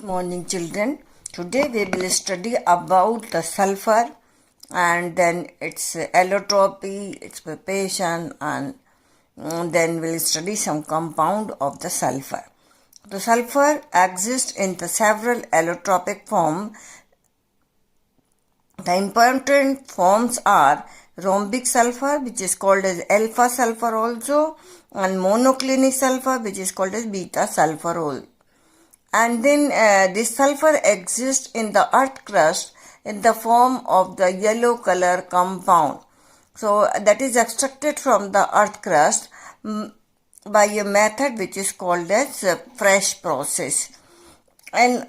Morning, children. Today we will study about the sulfur and then its allotropy, its preparation, and then we'll study some compound of the sulfur. The sulfur exists in the several allotropic forms. The important forms are rhombic sulfur, which is called as alpha sulfur also, and monoclinic sulfur, which is called as beta sulfur also. And then this sulfur exists in the earth crust in the form of the yellow color compound. So that is extracted from the earth crust by a method which is called as fresh process. And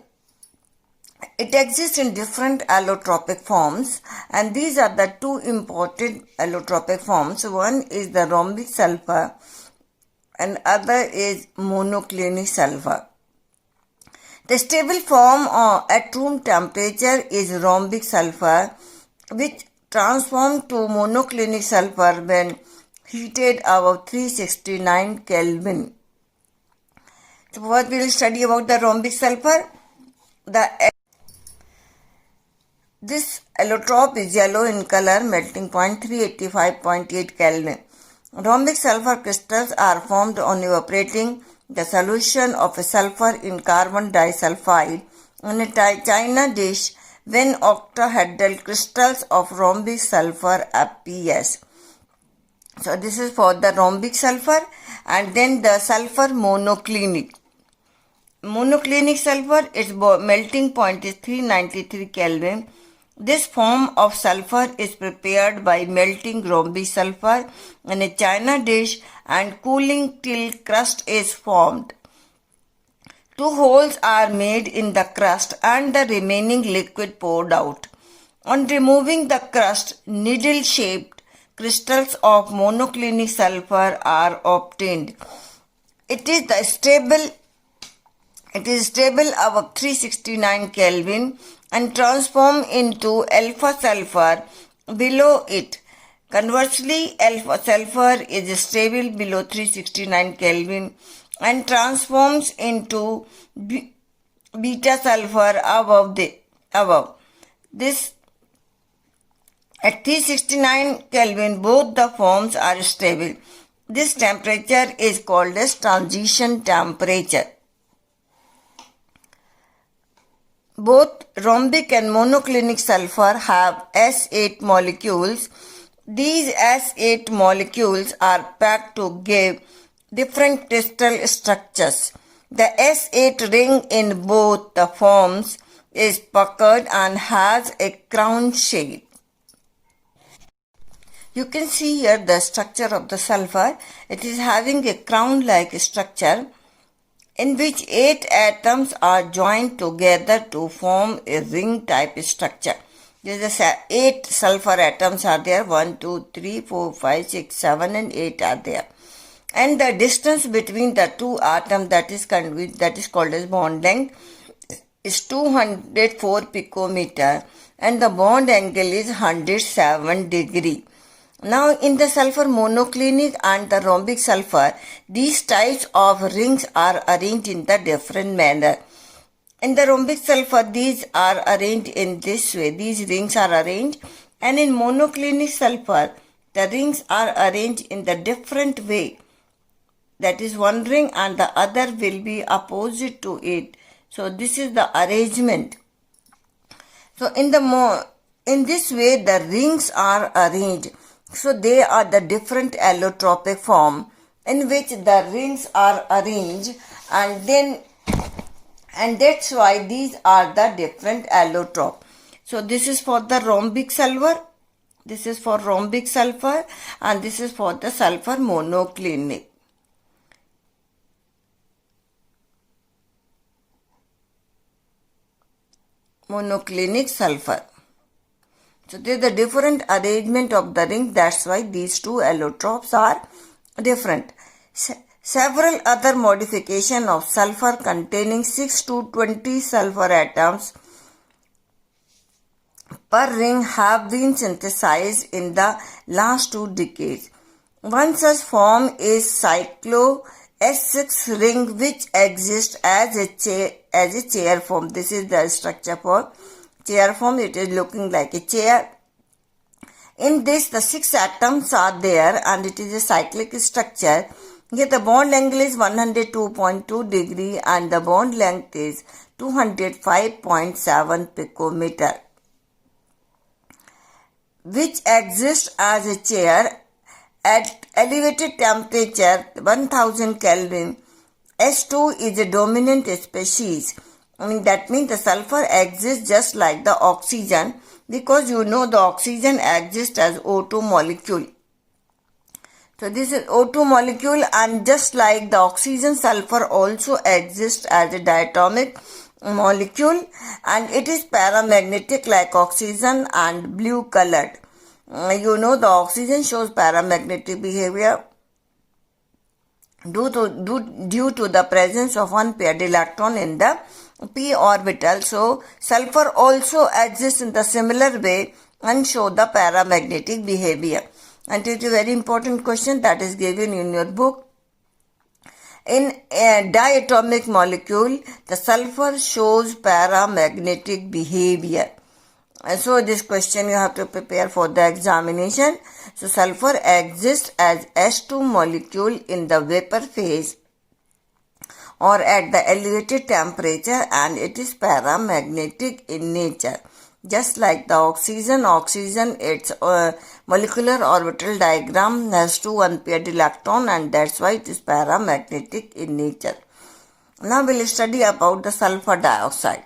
it exists in different allotropic forms, and these are the two important allotropic forms. One is the rhombic sulfur and other is monoclinic sulfur. The stable form at room temperature is rhombic sulfur, which transforms to monoclinic sulfur when heated above 369 Kelvin. So what we will study about the rhombic sulfur? This allotrope is yellow in color, melting point 385.8 Kelvin. Rhombic sulfur crystals are formed on evaporating the solution of a sulfur in carbon disulfide in a china dish when octahedral crystals of rhombic sulfur appears. So this is for the rhombic sulfur, and then the sulfur monoclinic. Monoclinic sulfur, its melting point is 393 Kelvin. This form of sulfur is prepared by melting rhombic sulfur in a china dish and cooling till crust is formed. Two holes are made in the crust and the remaining liquid poured out. On removing the crust, needle-shaped crystals of monoclinic sulfur are obtained. It is stable above 369 Kelvin and transform into alpha sulfur below it. Conversely, alpha sulfur is stable below 369 Kelvin and transforms into beta sulfur above. This at 369 Kelvin, both the forms are stable. This temperature is called as transition temperature. Both rhombic and monoclinic sulfur have S8 molecules. These S8 molecules are packed to give different crystal structures. The S8 ring in both the forms is puckered and has a crown shape. You can see here the structure of the sulfur. It is having a crown-like structure in which 8 atoms are joined together to form a ring-type structure. There is 8 sulfur atoms are there. 1, 2, 3, 4, 5, 6, 7 and 8 are there. And the distance between the two atoms that is called as bond length is 204 picometer and the bond angle is 107 degree. Now in the sulfur monoclinic and the rhombic sulfur, these types of rings are arranged in the different manner. In the rhombic sulfur, these are arranged in this way. These rings are arranged, and in monoclinic sulfur, the rings are arranged in the different way. That is, one ring and the other will be opposite to it. So this is the arrangement. So in this way, the rings are arranged. So they are the different allotropic form in which the rings are arranged, and that's why these are the different allotrope. So this is for the rhombic sulfur, this is for rhombic sulfur, and this is for the sulfur monoclinic. Monoclinic sulfur. So there is the different arrangement of the ring. That's why these two allotropes are different. Several other modifications of sulfur containing 6 to 20 sulfur atoms per ring have been synthesized in the last 2 decades. One such form is cyclohexadiene S6 ring which exists as a chair form. This is the structure for chair form. It is looking like a chair. In this, the 6 atoms are there and it is a cyclic structure. Here the bond angle is 102.2 degree and the bond length is 205.7 picometer, which exists as a chair at elevated temperature 1000 Kelvin. S2 is a dominant species. That means the sulfur exists just like the oxygen, because you know the oxygen exists as O2 molecule. So this is O2 molecule, and just like the oxygen, sulfur also exists as a diatomic molecule, and it is paramagnetic like oxygen and blue colored. You know the oxygen shows paramagnetic behavior due to the presence of one paired electron in the p orbital. So sulfur also exists in the similar way and show the paramagnetic behavior. And it is a very important question that is given in your book. In a diatomic molecule, the sulfur shows paramagnetic behavior. And so this question you have to prepare for the examination. So sulfur exists as S2 molecule in the vapor phase or at the elevated temperature, and it is paramagnetic in nature. Just like the oxygen, its molecular orbital diagram has 2 unpaired electrons, and that's why it is paramagnetic in nature. Now we'll study about the sulfur dioxide.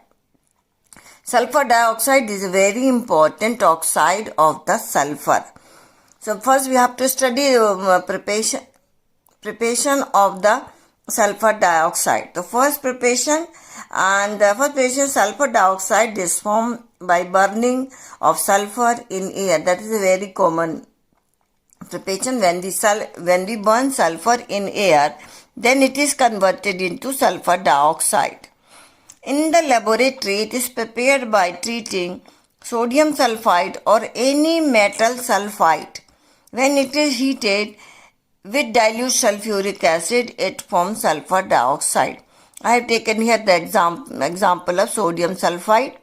Sulfur dioxide is a very important oxide of the sulfur. So first we have to study preparation of the sulfur dioxide. The first preparation sulfur dioxide is formed by burning of sulfur in air. That is a very common preparation. When we burn sulfur in air, then it is converted into sulfur dioxide. In the laboratory, it is prepared by treating sodium sulfide or any metal sulfide. When it is heated with dilute sulfuric acid, it forms sulfur dioxide. I have taken here the example of sodium sulfide.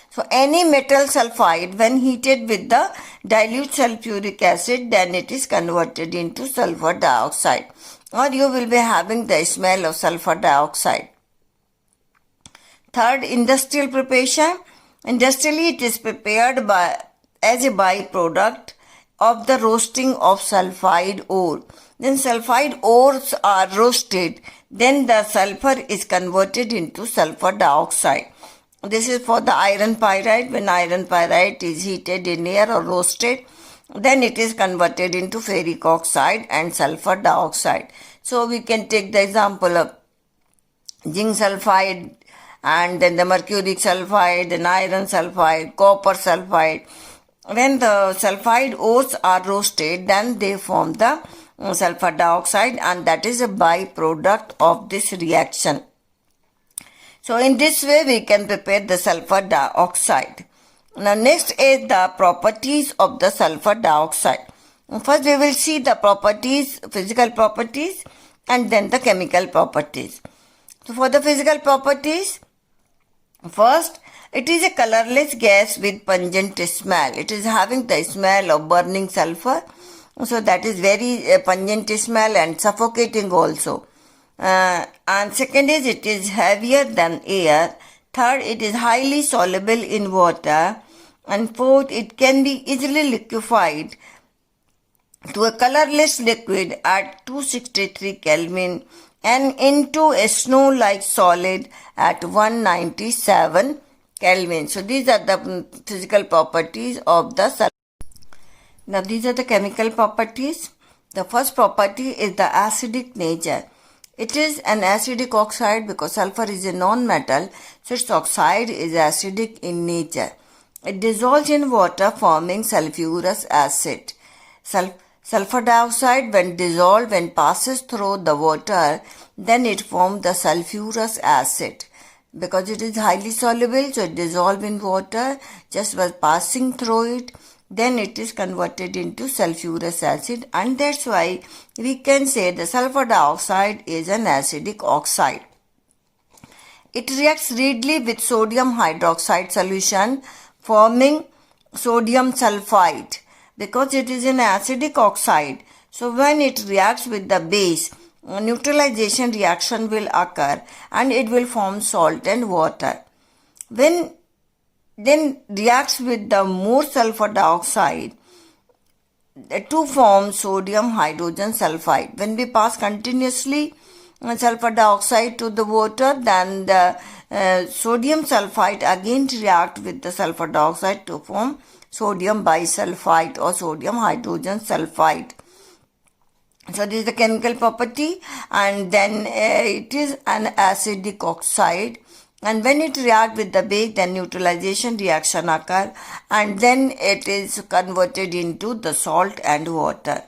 So any metal sulfide, when heated with the dilute sulfuric acid, then it is converted into sulfur dioxide, or you will be having the smell of sulfur dioxide. Third, industrial preparation. Industrially, it is prepared as a byproduct of the roasting of sulfide ore. Then sulfide ores are roasted. Then the sulfur is converted into sulfur dioxide. This is for the iron pyrite. When iron pyrite is heated in air or roasted, then it is converted into ferric oxide and sulfur dioxide. So we can take the example of zinc sulfide, and then the mercuric sulfide, then iron sulfide, copper sulfide. When the sulfide ores are roasted, then they form the sulfur dioxide, and that is a byproduct of this reaction. So in this way we can prepare the sulfur dioxide. Now next is the properties of the sulfur dioxide. First we will see the properties, physical properties, and then the chemical properties. So for the physical properties, first, it is a colorless gas with pungent smell. It is having the smell of burning sulfur. So that is very pungent smell and suffocating also. And second is it is heavier than air. Third, it is highly soluble in water. And fourth, it can be easily liquefied to a colorless liquid at 263 Kelvin and into a snow-like solid at 197 Kelvin. So these are the physical properties of the sulfur. Now these are the chemical properties. The first property is the acidic nature. It is an acidic oxide because sulfur is a non-metal, so its oxide is acidic in nature. It dissolves in water forming sulfurous acid. Sulfur dioxide, when dissolved, when passes through the water, then it forms the sulfurous acid. Because it is highly soluble, so it dissolves in water just by passing through it. then it is converted into sulfurous acid, and that's why we can say the sulfur dioxide is an acidic oxide. It reacts readily with sodium hydroxide solution, forming sodium sulfide. Because it is an acidic oxide, so when it reacts with the base, neutralization reaction will occur and it will form salt and water. When then reacts with the more sulfur dioxide to form sodium hydrogen sulfide. When we pass continuously sulfur dioxide to the water, then the sodium sulfide again react with the sulfur dioxide to form sodium bisulfite or sodium hydrogen sulfide. So this is the chemical property, and then it is an acidic oxide, and when it reacts with the base, then neutralization reaction occur, and then it is converted into the salt and water.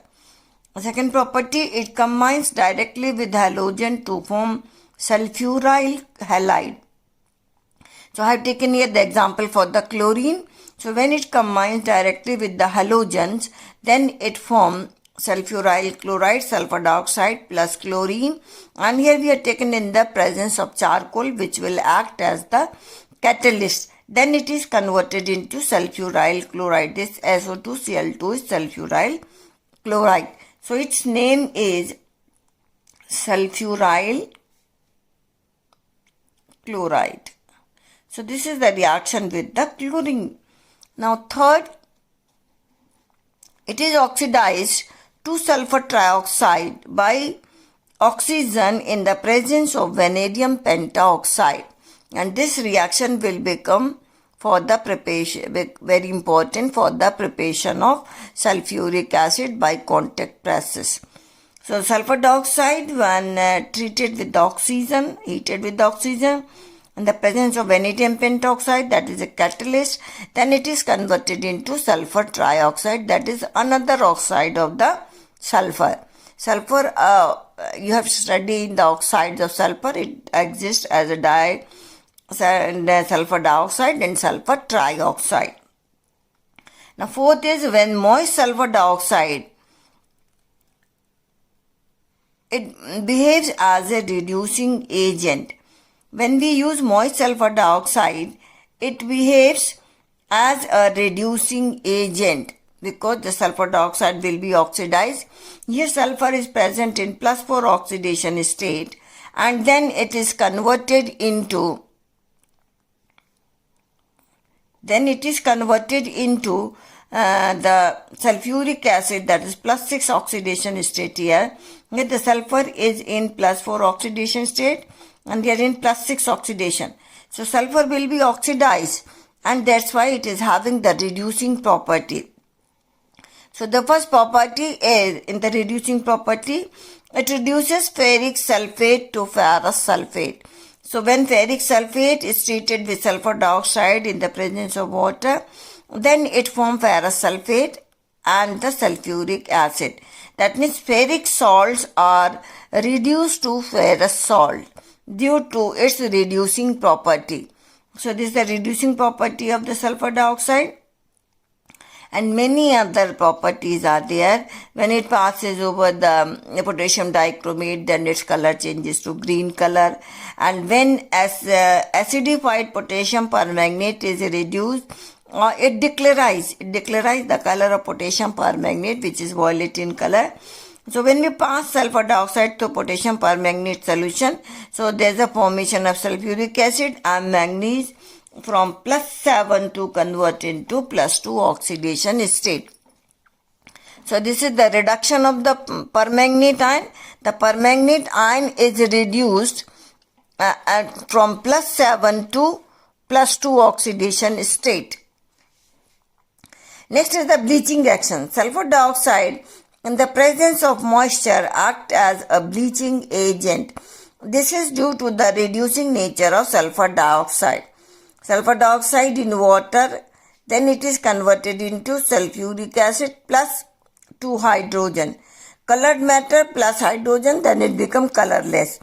Second property, it combines directly with halogen to form sulfuryl halide. So I have taken here the example for the chlorine. So when it combines directly with the halogens, then it forms sulfuryl chloride, sulfur dioxide plus chlorine, and here we are taken in the presence of charcoal, which will act as the catalyst. Then it is converted into sulfuryl chloride. This SO2Cl2 is sulfuryl chloride. So its name is sulfuryl chloride. So this is the reaction with the chlorine. Now third, it is oxidized to sulfur trioxide by oxygen in the presence of vanadium pentaoxide, and this reaction will become for the preparation, very important for the preparation of sulfuric acid by contact process. So sulfur dioxide, when treated with oxygen, heated with oxygen in the presence of vanadium pentoxide, that is a catalyst, then it is converted into sulfur trioxide, that is another oxide of the sulfur. Sulfur, you have studied the oxides of sulfur. It exists as a sulfur dioxide and sulfur trioxide. Now fourth is when moist sulfur dioxide, it behaves as a reducing agent. When we use moist sulfur dioxide, it behaves as a reducing agent because the sulfur dioxide will be oxidized. Here sulfur is present in +4 oxidation state, and then it is converted into the sulfuric acid, that is +6 oxidation state here. Here the sulfur is in +4 oxidation state and they are in +6 oxidation. So sulfur will be oxidized, and that's why it is having the reducing property. So the first property is, in the reducing property, it reduces ferric sulfate to ferrous sulfate. So when ferric sulfate is treated with sulfur dioxide in the presence of water, then it forms ferrous sulfate and the sulfuric acid. That means ferric salts are reduced to ferrous salt due to its reducing property. So this is the reducing property of the sulfur dioxide. And many other properties are there. When it passes over the potassium dichromate, then its color changes to green color. And when acidified potassium permanganate is reduced, it declarize the color of potassium permanganate, which is violet in color. So when we pass sulfur dioxide to potassium permanganate solution, so there is a formation of sulfuric acid and manganese from +7 to convert into +2 oxidation state. So this is the reduction of the permanganate ion. The permanganate ion is reduced from +7 to +2 oxidation state. Next is the bleaching action. Sulfur dioxide in the presence of moisture acts as a bleaching agent. This is due to the reducing nature of sulfur dioxide. Sulfur dioxide in water, then it is converted into sulfuric acid plus 2 hydrogen. Colored matter plus hydrogen, then it becomes colorless.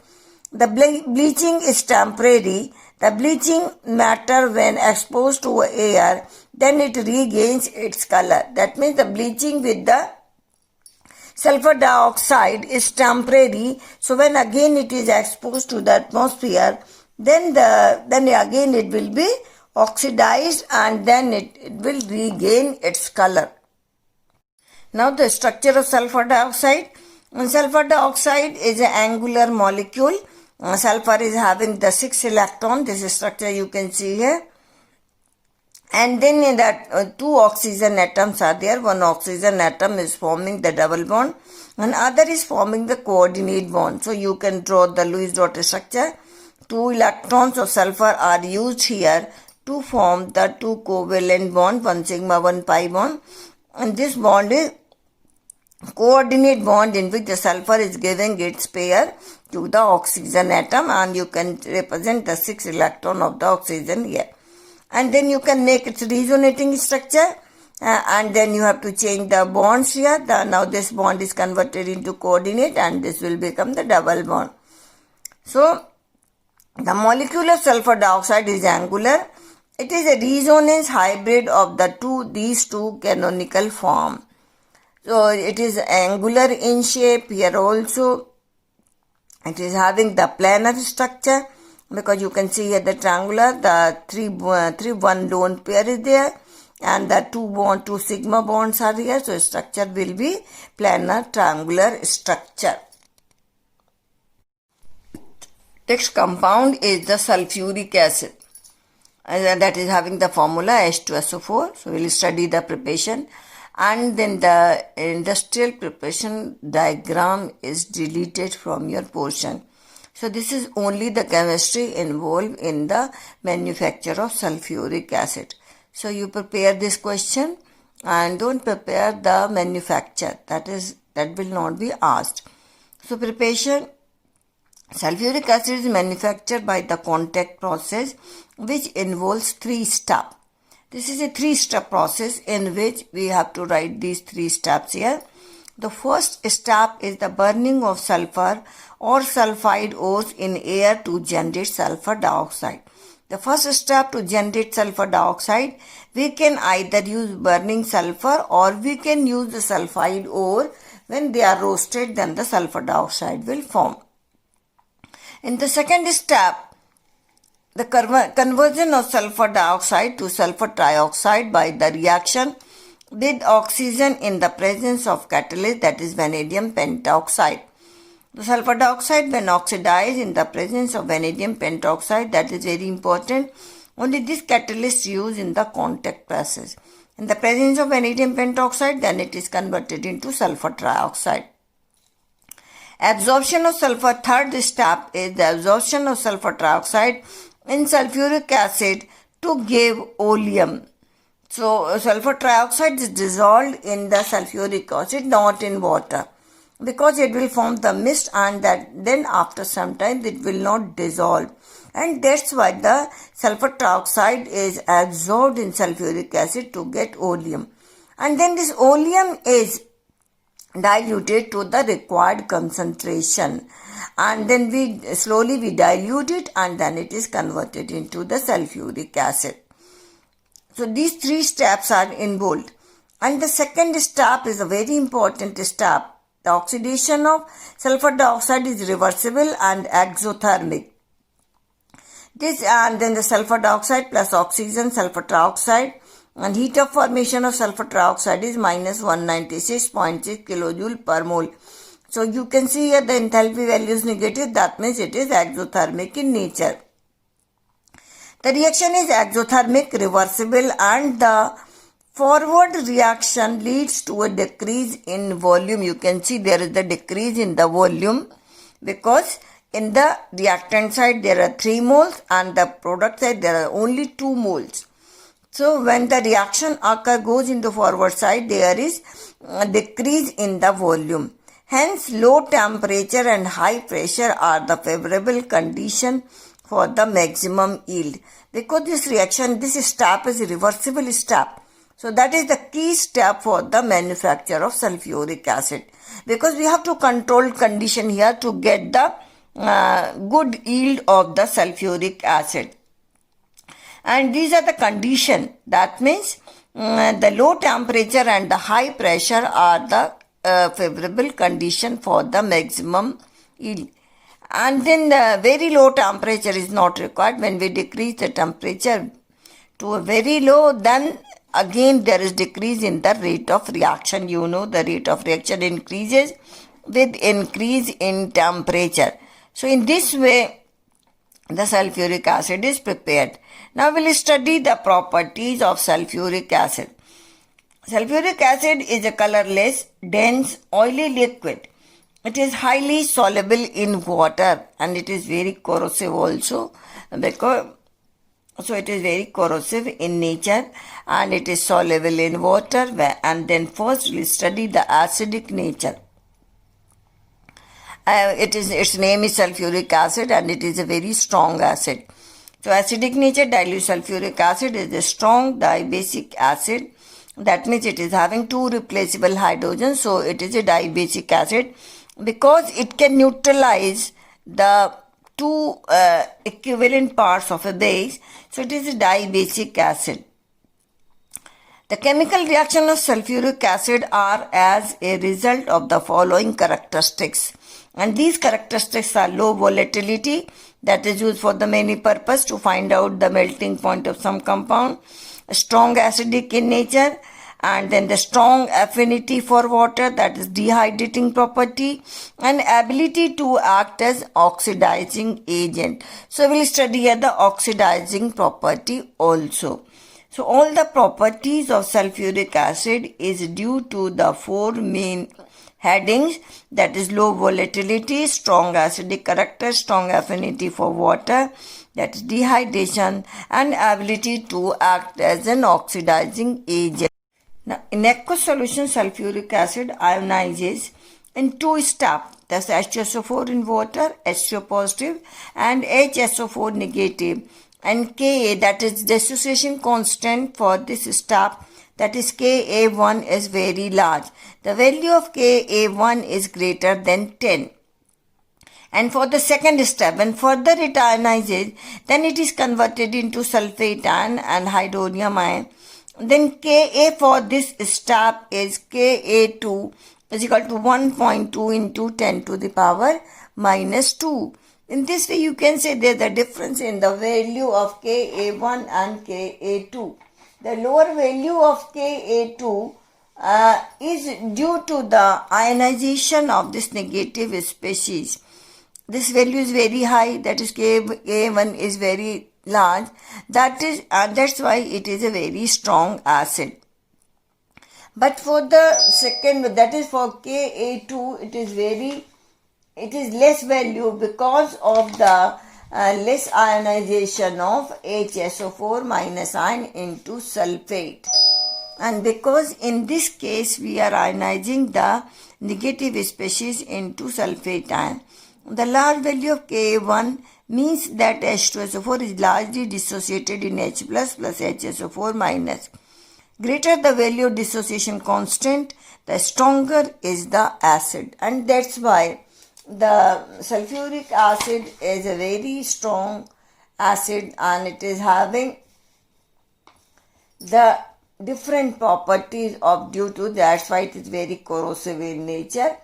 The bleaching is temporary. The bleaching matter, when exposed to air, then it regains its color. That means the bleaching with the sulfur dioxide is temporary. So when again it is exposed to the atmosphere, then again it will be oxidized and then it will regain its color. Now the structure of sulfur dioxide. Sulfur dioxide is an angular molecule. Sulfur is having the 6 electron. This is structure you can see here. And then in that 2 oxygen atoms are there. One oxygen atom is forming the double bond and other is forming the coordinate bond. So you can draw the Lewis dot structure. 2 electrons of sulfur are used here to form the 2 covalent bond, 1 sigma 1 pi bond, and this bond is coordinate bond in which the sulfur is giving its pair to the oxygen atom, and you can represent the 6 electron of the oxygen here. And then you can make its resonating structure, and then you have to change the bonds here. Now this bond is converted into coordinate and this will become the double bond. So the molecule of sulfur dioxide is angular. It is a resonance hybrid of these two canonical form. So it is angular in shape. Here also it is having the planar structure, because you can see here the triangular, the 3 1 lone pair is there and the 2 sigma bonds are here. So structure will be planar triangular structure. Next compound is the sulfuric acid, that is having the formula H2SO4. So we will study the preparation, and then the industrial preparation diagram is deleted from your portion. So this is only the chemistry involved in the manufacture of sulfuric acid. So you prepare this question and don't prepare the manufacture. That will not be asked. So preparation. Sulfuric acid is manufactured by the contact process, which involves 3 steps. This is a 3-step process in which we have to write these 3 steps here. The first step is the burning of sulfur or sulfide ores in air to generate sulfur dioxide. The first step to generate sulfur dioxide, we can either use burning sulfur or we can use the sulfide ore. When they are roasted, then the sulfur dioxide will form. In the second step, the conversion of sulfur dioxide to sulfur trioxide by the reaction with oxygen in the presence of catalyst, that is vanadium pentoxide. The sulfur dioxide, when oxidized in the presence of vanadium pentoxide, that is very important. Only this catalyst used in the contact process. In the presence of vanadium pentoxide, then it is converted into sulfur trioxide. Absorption of sulfur, third step is the absorption of sulfur trioxide in sulfuric acid to give oleum. So sulfur trioxide is dissolved in the sulfuric acid, not in water, because it will form the mist, and then after some time it will not dissolve, and that's why the sulfur trioxide is absorbed in sulfuric acid to get oleum, and then this oleum is diluted to the required concentration, and then we slowly dilute it, and then it is converted into the sulfuric acid. So these 3 steps are involved, and the second step is a very important step. The oxidation of sulfur dioxide is reversible and exothermic. And then the sulfur dioxide plus oxygen, sulfur trioxide, and heat of formation of sulfur trioxide is minus 196.6 kilojoule per mole. So you can see here the enthalpy value is negative. That means it is exothermic in nature. The reaction is exothermic, reversible, and the forward reaction leads to a decrease in volume. You can see there is the decrease in the volume, because in the reactant side there are 3 moles and the product side there are only 2 moles. So when the reaction goes in the forward side, there is a decrease in the volume. Hence, low temperature and high pressure are the favorable condition for the maximum yield. Because this reaction, this step is a reversible step. So that is the key step for the manufacture of sulfuric acid. Because we have to control condition here to get the good yield of the sulfuric acid. And these are the condition. That means the low temperature and the high pressure are the favorable condition for the maximum yield. And then the very low temperature is not required. When we decrease the temperature to a very low, then again there is decrease in the rate of reaction. You know, the rate of reaction increases with increase in temperature. So in this way, the sulfuric acid is prepared. Now we will study the properties of sulfuric acid. Sulfuric acid is a colorless, dense, oily liquid. It is highly soluble in water and it is very corrosive also, because so it is very corrosive in nature and it is soluble in water. And then first we will study the acidic nature. Its name is sulfuric acid and it is a very strong acid. So acidic nature, dilute sulfuric acid is a strong dibasic acid. That means it is having two replaceable hydrogens. So it is a dibasic acid because it can neutralize the two equivalent parts of a base. So it is a dibasic acid. The chemical reaction of sulfuric acid are as a result of the following characteristics. And these characteristics are low volatility, that is used for the many purpose to find out the melting point of some compound, strong acidic in nature, and then the strong affinity for water, that is dehydrating property, and ability to act as oxidizing agent. So we will study here the oxidizing property also. So all the properties of sulfuric acid is due to the four main headings, that is low volatility, strong acidic character, strong affinity for water, that is dehydration, and ability to act as an oxidizing agent. Now in aqueous solution, sulfuric acid ionizes in two steps, that's HSO4 in water, H2O positive, and HSO4 negative, and Ka, that is dissociation constant for this step, that is Ka1 is very large. The value of Ka1 is greater than 10. And for the second step, when further it ionizes, then it is converted into sulfate ion and hydronium ion. Then Ka for this step is Ka2 is equal to 1.2 into 10 to the power minus 2. In this way, you can say there is a difference in the value of Ka1 and Ka2. The lower value of Ka2 is due to the ionization of this negative species. This value is very high, that is Ka1 is very large. That's why it is a very strong acid. But for the second, that is for Ka2, it is less value because of the less ionization of HSO4 minus ion into sulfate. And because in this case we are ionizing the negative species into sulfate ion, the large value of Ka1 means that H2SO4 is largely dissociated in H plus HSO4 minus. Greater the value of dissociation constant, the stronger is the acid. And that's why the sulfuric acid is a very strong acid and it is having the different properties of due to that's why it is very corrosive in nature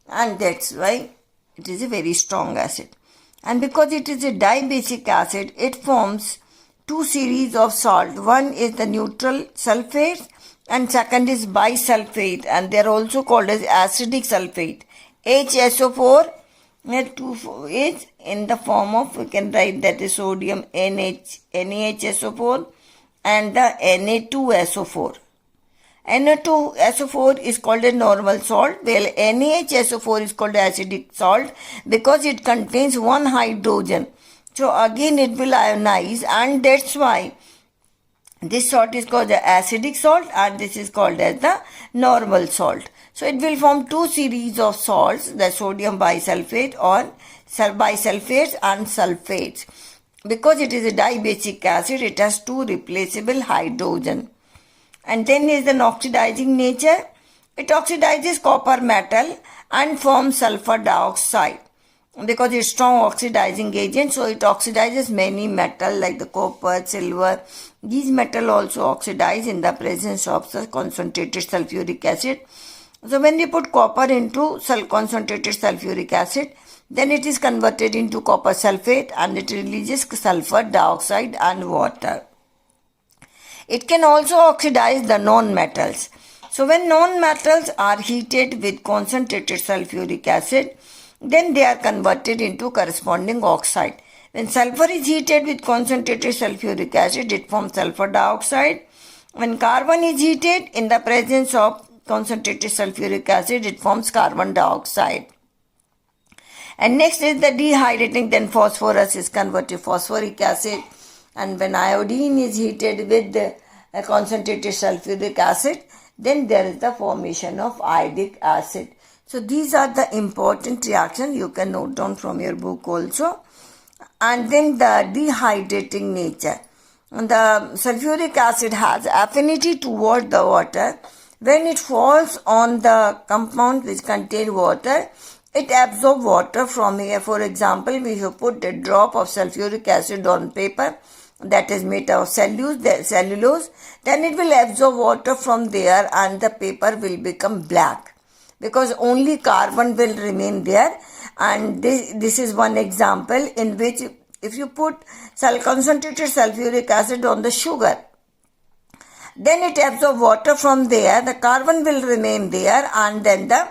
and that's why it is a very strong acid. And because it is a dibasic acid, it forms two series of salt. One is the neutral sulfate and second is bisulfate, and they are also called as acidic sulfate. HSO4 is in the form of, we can write that is sodium NaHSO4 and the Na2SO4. Na2SO4 is called a normal salt, while NaHSO4 is called acidic salt because it contains one hydrogen. So again it will ionize, and that's why this salt is called the acidic salt and this is called as the normal salt. So it will form two series of salts, the sodium bisulfate or bisulfates and sulfates. Because it is a dibasic acid, it has two replaceable hydrogen. And then is an oxidizing nature. It oxidizes copper metal and forms sulfur dioxide. because it's strong oxidizing agent, so it oxidizes many metal like the copper, silver. These metal also oxidize in the presence of the concentrated sulfuric acid. So when we put copper into concentrated sulfuric acid, then it is converted into copper sulfate and it releases sulfur dioxide and water. It can also oxidize the non-metals. So when non-metals are heated with concentrated sulfuric acid, then they are converted into corresponding oxide. When sulfur is heated with concentrated sulfuric acid, it forms sulfur dioxide. When carbon is heated in the presence of concentrated sulfuric acid, it forms carbon dioxide. And next is the dehydrating, then phosphorus is converted to phosphoric acid. And when iodine is heated with the concentrated sulfuric acid, then there is the formation of iodic acid. So these are the important reactions you can note down from your book also. And then the dehydrating nature. The sulfuric acid has affinity toward the water. When it falls on the compound which contain water, it absorbs water from here. For example, if you put a drop of sulfuric acid on paper that is made of cellulose, then it will absorb water from there and the paper will become black because only carbon will remain there. And this is one example in which if you put concentrated sulfuric acid on the sugar, then it absorbs water from there, the carbon will remain there, and then the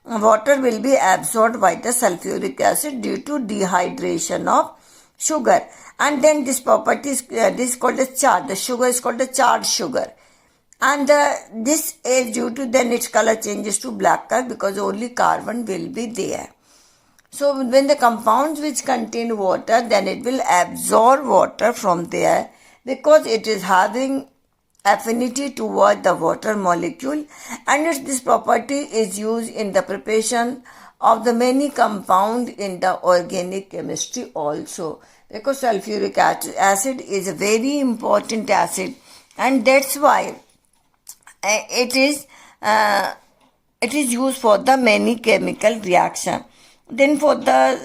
water will be absorbed by the sulfuric acid due to dehydration of sugar. And then this property is this is called as charred. The sugar is called a charred sugar. And this is due to then its color changes to black color because only carbon will be there. So when the compounds which contain water, then it will absorb water from there because it is having affinity toward the water molecule, and this property is used in the preparation of the many compounds in the organic chemistry also, because sulfuric acid is a very important acid, and that's why it is used for the many chemical reaction. Then for the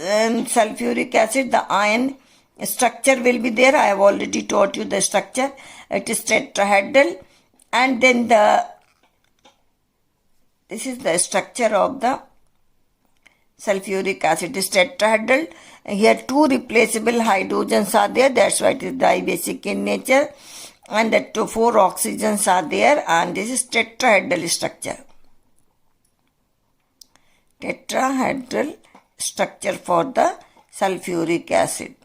sulfuric acid, the ion structure will be there. I have already taught you the structure. It is tetrahedral, and then this is the structure of the sulfuric acid. It is tetrahedral. Here two replaceable hydrogens are there. That's why it is dibasic in nature. And the four oxygens are there, and this is tetrahedral structure. Tetrahedral structure for the sulfuric acid.